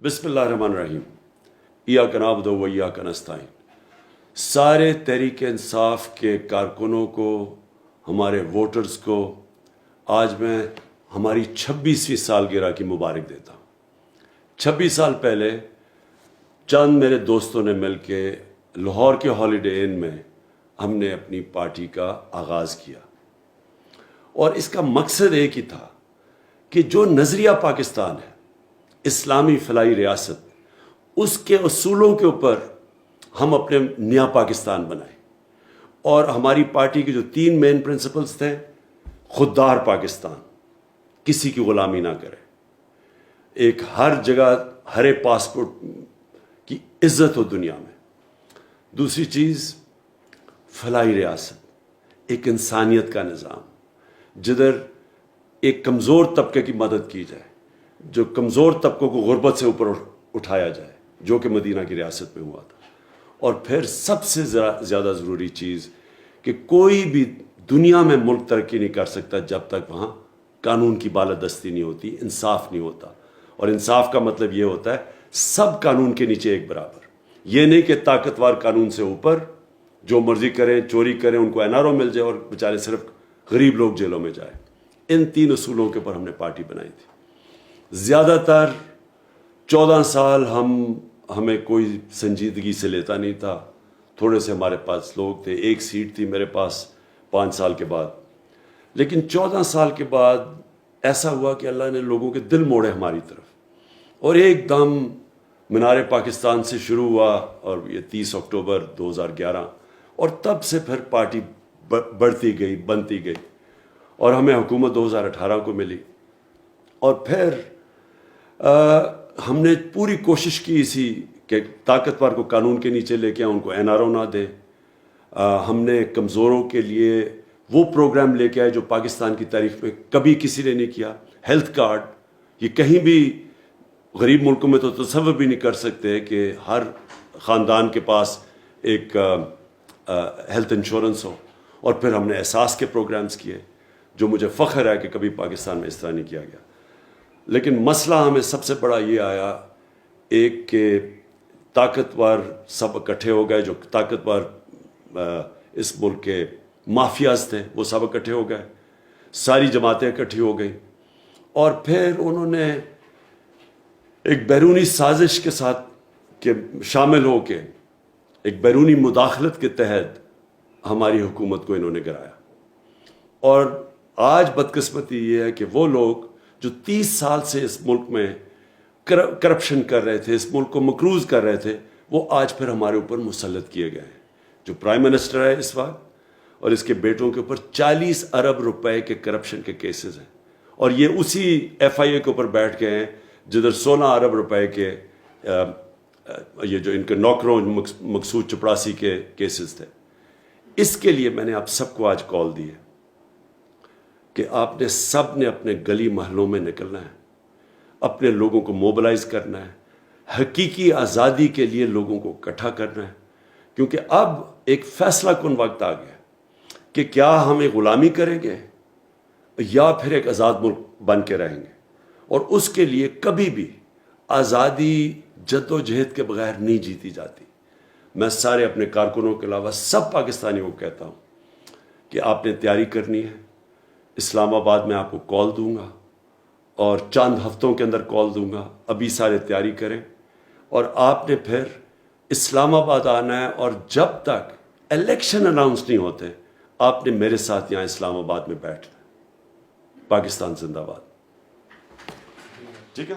بسم اللہ الرحمن الرحیم ایاک نعبد و ایاک نستعین۔ سارے تحریک انصاف کے کارکنوں کو، ہمارے ووٹرز کو آج میں ہماری 26ویں سالگرہ کی مبارک دیتا ہوں۔ 26 سال پہلے چند میرے دوستوں نے مل کے لاہور کے ہالیڈے ان میں ہم نے اپنی پارٹی کا آغاز کیا، اور اس کا مقصد ایک ہی تھا کہ جو نظریہ پاکستان ہے، اسلامی فلاحی ریاست، اس کے اصولوں کے اوپر ہم اپنے نیا پاکستان بنائیں۔ اور ہماری پارٹی کے جو 3 مین پرنسپلز تھے: خوددار پاکستان، کسی کی غلامی نہ کرے، ایک ہر جگہ ہر پاسپورٹ کی عزت ہو دنیا میں، دوسری چیز فلاحی ریاست، ایک انسانیت کا نظام جدھر ایک کمزور طبقے کی مدد کی جائے، جو کمزور طبقوں کو غربت سے اوپر اٹھایا جائے، جو کہ مدینہ کی ریاست میں ہوا تھا۔ اور پھر سب سے زیادہ ضروری چیز کہ کوئی بھی دنیا میں ملک ترقی نہیں کر سکتا جب تک وہاں قانون کی بالادستی نہیں ہوتی، انصاف نہیں ہوتا۔ اور انصاف کا مطلب یہ ہوتا ہے سب قانون کے نیچے ایک برابر، یہ نہیں کہ طاقتور قانون سے اوپر جو مرضی کریں، چوری کریں، ان کو NRO مل جائے اور بیچارے صرف غریب لوگ جیلوں میں جائیں۔ ان 3 اصولوں کے اوپر ہم نے پارٹی بنائی تھی۔ زیادہ تر 14 سال ہمیں کوئی سنجیدگی سے لیتا نہیں تھا، تھوڑے سے ہمارے پاس لوگ تھے، 1 سیٹ تھی میرے پاس 5 سال کے بعد۔ لیکن 14 سال کے بعد ایسا ہوا کہ اللہ نے لوگوں کے دل موڑے ہماری طرف، اور ایک دم مینار پاکستان سے شروع ہوا، اور یہ 30 اکتوبر 2011، اور تب سے پھر پارٹی بڑھتی گئی، بنتی گئی، اور ہمیں حکومت 2018 کو ملی۔ اور پھر ہم نے پوری کوشش کی اسی کہ طاقتور کو قانون کے نیچے لے کے آئیں، ان کو NRO نہ دیں۔ ہم نے کمزوروں کے لیے وہ پروگرام لے کے آئے جو پاکستان کی تاریخ میں کبھی کسی نے نہیں کیا۔ ہیلتھ کارڈ، یہ کہیں بھی غریب ملکوں میں تو تصور بھی نہیں کر سکتے کہ ہر خاندان کے پاس ایک ہیلتھ انشورنس ہو۔ اور پھر ہم نے احساس کے پروگرامز کیے، جو مجھے فخر ہے کہ کبھی پاکستان میں اس طرح نہیں کیا گیا۔ لیکن مسئلہ ہمیں سب سے بڑا یہ آیا، ایک کہ طاقتور سب اکٹھے ہو گئے، جو طاقتور اس ملک کے مافیاز تھے وہ سب اکٹھے ہو گئے، ساری جماعتیں اکٹھی ہو گئیں، اور پھر انہوں نے ایک بیرونی سازش کے ساتھ شامل ہو کے ایک بیرونی مداخلت کے تحت ہماری حکومت کو انہوں نے گرایا۔ اور آج بدقسمتی یہ ہے کہ وہ لوگ جو 30 سال سے اس ملک میں کرپشن کر رہے تھے، اس ملک کو مقروض کر رہے تھے، وہ آج پھر ہمارے اوپر مسلط کیے گئے ہیں۔ جو پرائم منسٹر ہے اس وقت، اور اس کے بیٹوں کے اوپر 40 ارب روپے کے کرپشن کے کیسز ہیں، اور یہ اسی FIA کے اوپر بیٹھ گئے ہیں جدھر 16 ارب روپے کے یہ جو ان کے نوکروں مقصود چپڑاسی کے کیسز تھے۔ اس کے لیے میں نے آپ سب کو آج کال دی ہے کہ آپ نے سب نے اپنے گلی محلوں میں نکلنا ہے، اپنے لوگوں کو موبلائز کرنا ہے، حقیقی آزادی کے لیے لوگوں کو اکٹھا کرنا ہے، کیونکہ اب ایک فیصلہ کن وقت آ گیا کہ کیا ہم ایک غلامی کریں گے یا پھر ایک آزاد ملک بن کے رہیں گے۔ اور اس کے لیے کبھی بھی آزادی جد و جہد کے بغیر نہیں جیتی جاتی۔ میں سارے اپنے کارکنوں کے علاوہ سب پاکستانیوں کو کہتا ہوں کہ آپ نے تیاری کرنی ہے۔ اسلام آباد میں آپ کو کال دوں گا، اور چند ہفتوں کے اندر کال دوں گا، ابھی سارے تیاری کریں۔ اور آپ نے پھر اسلام آباد آنا ہے، اور جب تک الیکشن اناؤنس نہیں ہوتے آپ نے میرے ساتھ یہاں اسلام آباد میں بیٹھنا ہے۔ پاکستان زندہ باد۔ ٹھیک ہے؟